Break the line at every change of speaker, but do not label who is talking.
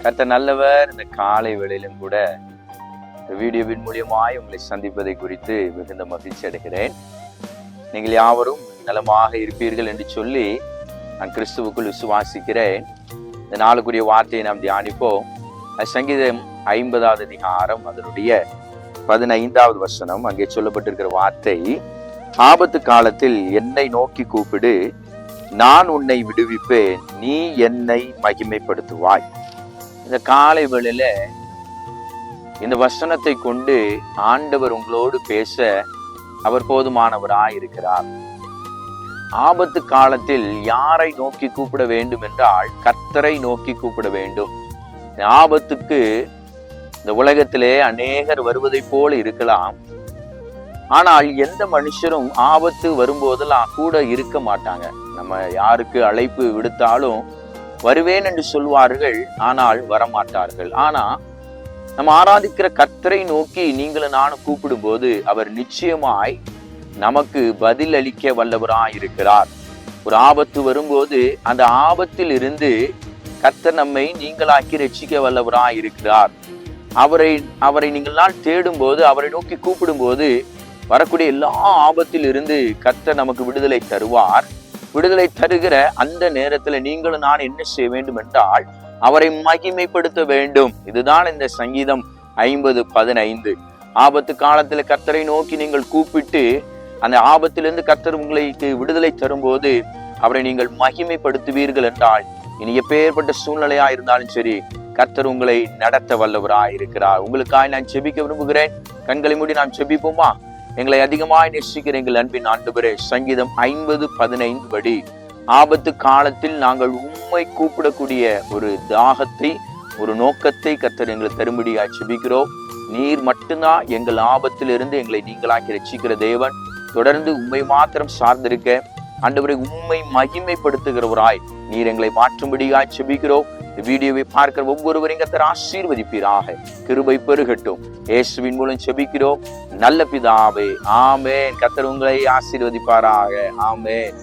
கர்த்தர் நல்லவர். இந்த காலை வேளையிலும் கூட வீடியோவின் மூலியமாய் உங்களை சந்திப்பதை குறித்து மிகுந்த மகிழ்ச்சி அடைகிறேன். நீங்கள் யாவரும் நலமாக இருப்பீர்கள் என்று சொல்லி நான் கிறிஸ்துவுக்குள் விசுவாசிக்கிறேன். இந்த நாளுக்குரிய வார்த்தையை நாம் தியானிப்போம். சங்கீதம் 50வது அதிகாரம் அதனுடைய 15வது வசனம். அங்கே சொல்லப்பட்டிருக்கிற வார்த்தை, ஆபத்து காலத்தில் என்னை நோக்கி கூப்பிடு, நான் உன்னை விடுவிப்பேன், நீ என்னை மகிமைப்படுத்துவாய். இந்த காலை வேளையில இந்த வசனத்தை கொண்டு ஆண்டவர் உங்களோடு பேச அவர் போதுமானவராய் இருக்கிறார். ஆபத்து காலத்தில் யாரை நோக்கி கூப்பிட வேண்டும் என்றால் கர்த்தரை நோக்கி கூப்பிட வேண்டும். ஆபத்துக்கு இந்த உலகத்திலே அநேகர் வருவதை போல இருக்கலாம். ஆனால் எந்த மனுஷரும் ஆபத்து வரும்போதெல்லாம் கூட இருக்க மாட்டாங்க. நம்ம யாருக்கு அழைப்பு விடுத்தாலும் வருவேன் என்று சொல்வார்கள், ஆனால் வரமாட்டார்கள். ஆனா நம்ம ஆராதிக்கிற கர்த்தரை நோக்கி நீங்களும் நானும் கூப்பிடும் போது அவர் நிச்சயமாய் நமக்கு பதில் அளிக்க வல்லவராய் இருக்கிறார். ஒரு ஆபத்து வரும்போது அந்த ஆபத்தில் இருந்து கர்த்தர் நம்மை நீங்களாக்கி ரட்சிக்க வல்லவராய் இருக்கிறார். அவரை நீங்கள் தேடும் போது, அவரை நோக்கி கூப்பிடும் போது வரக்கூடிய எல்லா ஆபத்தில் இருந்து கர்த்தர் நமக்கு விடுதலை தருவார். விடுதலை தருகிற அந்த நேரத்துல நீங்களும் நான் என்ன செய்ய வேண்டும் என்றால் அவரை மகிமைப்படுத்த வேண்டும். இதுதான் இந்த சங்கீதம் 50:15. ஆபத்து காலத்துல கர்த்தரை நோக்கி நீங்கள் கூப்பிட்டு அந்த ஆபத்திலிருந்து கர்த்தர் உங்களுக்கு விடுதலை தரும்போது அவரை நீங்கள் மகிமைப்படுத்துவீர்கள் என்றால் இனி எப்பேற்பட்ட சூழ்நிலையா இருந்தாலும் சரி கர்த்தர் உங்களை நடத்த வல்லவராய் இருக்கிறார். உங்களுக்காக நான் செபிக்க விரும்புகிறேன். கண்களை மூடி நாம் செபிப்போமா? எங்களை அதிகமாய் நேசிக்கிற எங்கள் அன்பின் ஆண்டவரே, சங்கீதம் 50:15 படி ஆபத்து காலத்தில் நாங்கள் உம்மை கூப்பிடக்கூடிய ஒரு தாகத்தை, ஒரு நோக்கத்தை கர்த்தர் எங்களுக்கு தரும்படியாய் செபிக்கிறோம். நீர் மட்டும்தான் எங்கள் ஆபத்திலிருந்து எங்களை நீங்களாக்கி ரட்சிக்கிற தேவன். தொடர்ந்து உம்மை மாத்திரம் சார்ந்திருக்க ஆண்டவரை உம்மை மகிமைப்படுத்துகிறவராய் நீர் எங்களை மாற்றும்படியாய் செபிக்கிறோம். வீடியோவை பார்க்கிற ஒவ்வொருவரையும் கர்த்தர் ஆசீர்வதிப்பீராக. கிருபை பெருகட்டும். இயேசுவின் மூலம் செபிக்கிறோம் நல்ல பிதாவே, ஆமென். கர்த்தர் உங்களை ஆசீர்வதிப்பாராக. ஆமென்.